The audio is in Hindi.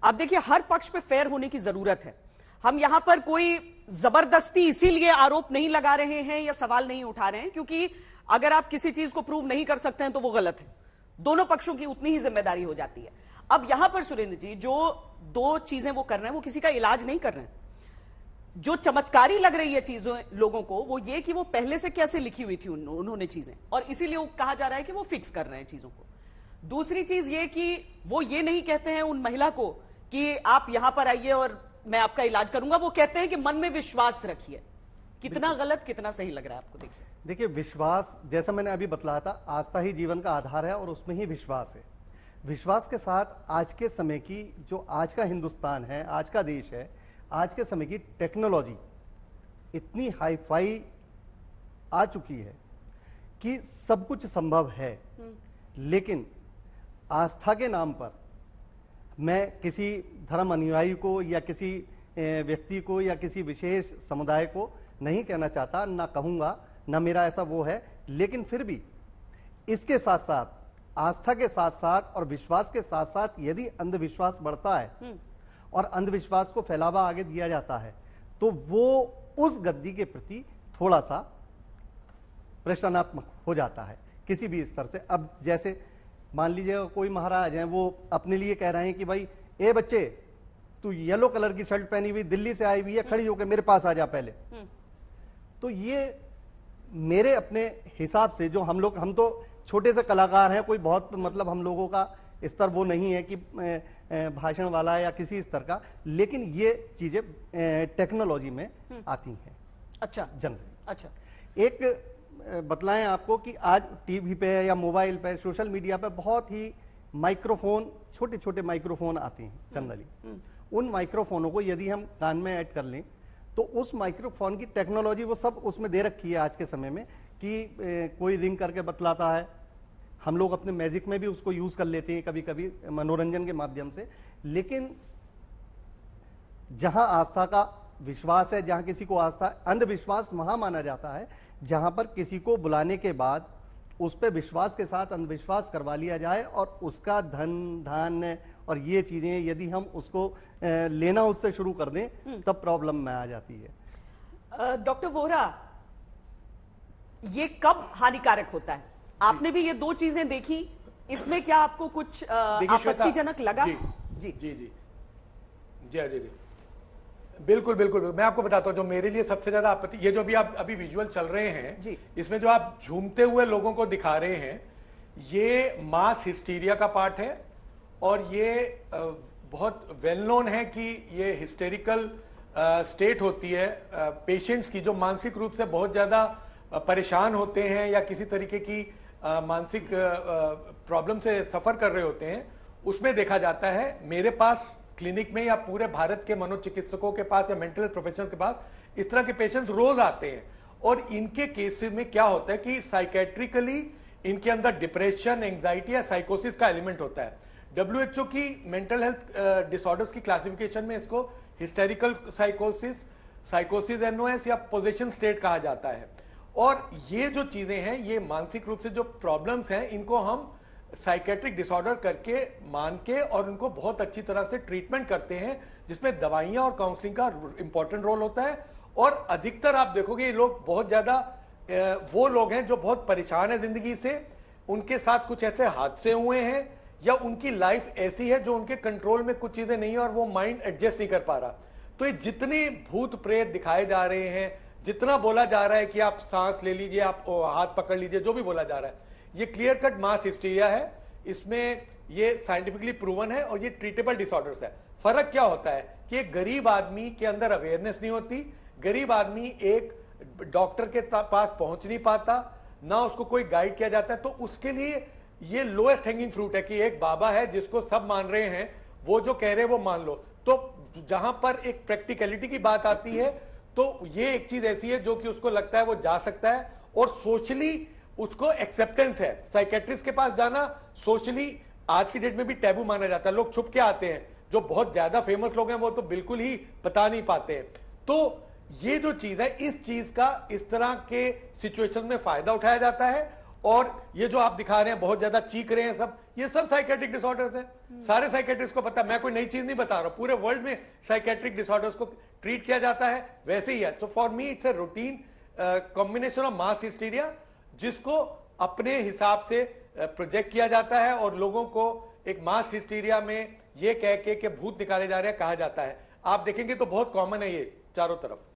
आप देखिए, हर पक्ष पे फेयर होने की जरूरत है। हम यहां पर कोई जबरदस्ती इसीलिए आरोप नहीं लगा रहे हैं या सवाल नहीं उठा रहे हैं क्योंकि अगर आप किसी चीज को प्रूव नहीं कर सकते हैं तो वो गलत है। दोनों पक्षों की उतनी ही जिम्मेदारी हो जाती है। अब यहां पर सुरेंद्र जी जो दो चीजें वो कर रहे हैं वो किसी का इलाज नहीं कर रहे हैं। जो चमत्कारी लग रही है चीजों लोगों को वो ये कि वो पहले से कैसे लिखी हुई थी उन्होंने चीजें, और इसीलिए कहा जा रहा है कि वो फिक्स कर रहे हैं चीजों को। दूसरी चीज ये कि वो ये नहीं कहते हैं उन महिला को कि आप यहां पर आइए और मैं आपका इलाज करूंगा, वो कहते हैं कि मन में विश्वास रखिए। कितना गलत कितना सही लग रहा है आपको? देखिए विश्वास, जैसा मैंने अभी बतलाया था, आस्था ही जीवन का आधार है और उसमें ही विश्वास है। विश्वास के साथ आज के समय की जो आज का हिंदुस्तान है, आज का देश है, आज के समय की टेक्नोलॉजी इतनी हाईफाई आ चुकी है कि सब कुछ संभव है। लेकिन आस्था के नाम पर मैं किसी धर्म अनुयायी को या किसी व्यक्ति को या किसी विशेष समुदाय को नहीं कहना चाहता, ना कहूंगा, ना मेरा ऐसा वो है। लेकिन फिर भी इसके साथ साथ, आस्था के साथ साथ और विश्वास के साथ साथ यदि अंधविश्वास बढ़ता है और अंधविश्वास को फैलावा आगे दिया जाता है तो वो उस गद्दी के प्रति थोड़ा सा प्रश्नात्मक हो जाता है किसी भी स्तर से। अब जैसे मान लीजिए कोई महाराज हैं, वो अपने लिए कह रहे हैं कि भाई ए बच्चे, तू येलो कलर की शर्ट पहनी हुई दिल्ली से आई हुई है, खड़ी होकर मेरे पास आ जा पहले। तो ये मेरे अपने हिसाब से, जो हम तो छोटे से कलाकार हैं, कोई बहुत मतलब हम लोगों का स्तर वो नहीं है कि भाषण वाला या किसी स्तर का, लेकिन ये चीजें टेक्नोलॉजी में आती हैं। अच्छा जनरली। अच्छा, एक बतलाएं आपको कि आज टीवी पे या मोबाइल पे, सोशल मीडिया पे बहुत ही माइक्रोफोन, छोटे छोटे माइक्रोफोन आते हैं जनरली। उन माइक्रोफोनों को यदि हम कान में ऐड कर लें तो उस माइक्रोफोन की टेक्नोलॉजी वो सब उसमें दे रखी है आज के समय में कि कोई रिंग करके बतलाता है। हम लोग अपने मैजिक में भी उसको यूज कर लेते हैं कभी कभी मनोरंजन के माध्यम से। लेकिन जहां आस्था का विश्वास है, जहां किसी को आस्था, अंधविश्वास वहां माना जाता है जहां पर किसी को बुलाने के बाद उस पर विश्वास के साथ अंधविश्वास करवा लिया जाए और उसका धन धान्य और ये चीजें यदि हम उसको लेना उससे शुरू कर दें तब प्रॉब्लम में आ जाती है। डॉक्टर वोहरा, ये कब हानिकारक होता है? आपने भी ये दो चीजें देखी, इसमें क्या आपको कुछ आपत्तिजनक लगा? जी जी जी जी जी जी जी बिल्कुल बिल्कुल। मैं आपको बताता हूं, जो मेरे लिए सबसे ज्यादा आपत्ति, ये जो भी आप अभी विजुअल चल रहे हैं जी, इसमें जो आप झूमते हुए लोगों को दिखा रहे हैं, ये मास हिस्टीरिया का पार्ट है। और ये बहुत वेल नोन है कि ये हिस्टेरिकल स्टेट होती है पेशेंट्स की, जो मानसिक रूप से बहुत ज्यादा परेशान होते हैं या किसी तरीके की मानसिक प्रॉब्लम से सफर कर रहे होते हैं, उसमें देखा जाता है। मेरे पास क्लिनिक में या पूरे भारत के मनोचिकित्सकों के पास या मेंटल हेल्थ प्रोफेशनल के पास इस तरह के पेशेंट्स रोज आते हैं। और इनके केसेस में क्या होता है कि साइकेट्रिकली इनके अंदर डिप्रेशन, एंजाइटी या साइकोसिस का एलिमेंट होता है। WHO की मेंटल हेल्थ डिसऑर्डर्स की क्लासिफिकेशन में इसको हिस्टेरिकल साइकोसिस, साइकोसिस NOS या पोजेशन स्टेट कहा जाता है। और ये जो चीजें हैं, ये मानसिक रूप से जो प्रॉब्लम्स हैं, इनको हम साइकेट्रिक डिसऑर्डर करके मान के और उनको बहुत अच्छी तरह से ट्रीटमेंट करते हैं, जिसमें दवाइयां और काउंसलिंग का इंपॉर्टेंट रोल होता है। और अधिकतर आप देखोगे ये लोग बहुत ज्यादा वो लोग हैं जो बहुत परेशान है जिंदगी से, उनके साथ कुछ ऐसे हादसे हुए हैं या उनकी लाइफ ऐसी है जो उनके कंट्रोल में कुछ चीजें नहीं है और वो माइंड एडजस्ट नहीं कर पा रहा। तो ये जितने भूत प्रेत दिखाए जा रहे हैं, जितना बोला जा रहा है कि आप सांस ले लीजिए, आप हाथ पकड़ लीजिए, जो भी बोला जा रहा है, ये क्लियर कट मास हिस्टीरिया है। इसमें ये साइंटिफिकली प्रूवन है और ये ट्रीटेबल डिसऑर्डर्स है। फर्क क्या होता है कि एक गरीब आदमी के अंदर अवेयरनेस नहीं होती, गरीब आदमी एक डॉक्टर के पास पहुंच नहीं पाता, ना उसको कोई गाइड किया जाता है। तो उसके लिए ये लोएस्ट हैंगिंग फ्रूट है कि एक बाबा है जिसको सब मान रहे हैं, वो जो कह रहे हैं वो मान लो। तो जहां पर एक प्रैक्टिकलिटी की बात आती है तो ये एक चीज ऐसी है जो कि उसको लगता है वो जा सकता है और सोशली उसको एक्सेप्टेंस है। साइकेट्रिस्ट के पास जाना सोशली आज की डेट में भी टैबू माना जाता है, लोग छुप के आते हैं। जो बहुत ज्यादा फेमस लोग हैं वो तो बिल्कुल ही बता नहीं पाते हैं। तो ये जो चीज है, इस चीज का इस तरह के सिचुएशन में फायदा उठाया जाता है और ये जो आप दिखा रहे हैं बहुत ज्यादा चीख रहे हैं सब, ये सब साइकेट्रिक डिसऑर्डर्स हैं। सारे साइकेट्रिस्ट को पता, मैं कोई नई चीज नहीं बता रहा हूं, पूरे वर्ल्ड में साइकेट्रिक डिसऑर्डर्स को ट्रीट किया जाता है, वैसे ही है। तो for me it's a routine combination of mass hysteria, जिसको अपने हिसाब से प्रोजेक्ट किया जाता है और लोगों को एक मास हिस्टीरिया में ये कह के भूत निकाले जा रहे हैं कहा जाता है। आप देखेंगे तो बहुत कॉमन है ये चारों तरफ।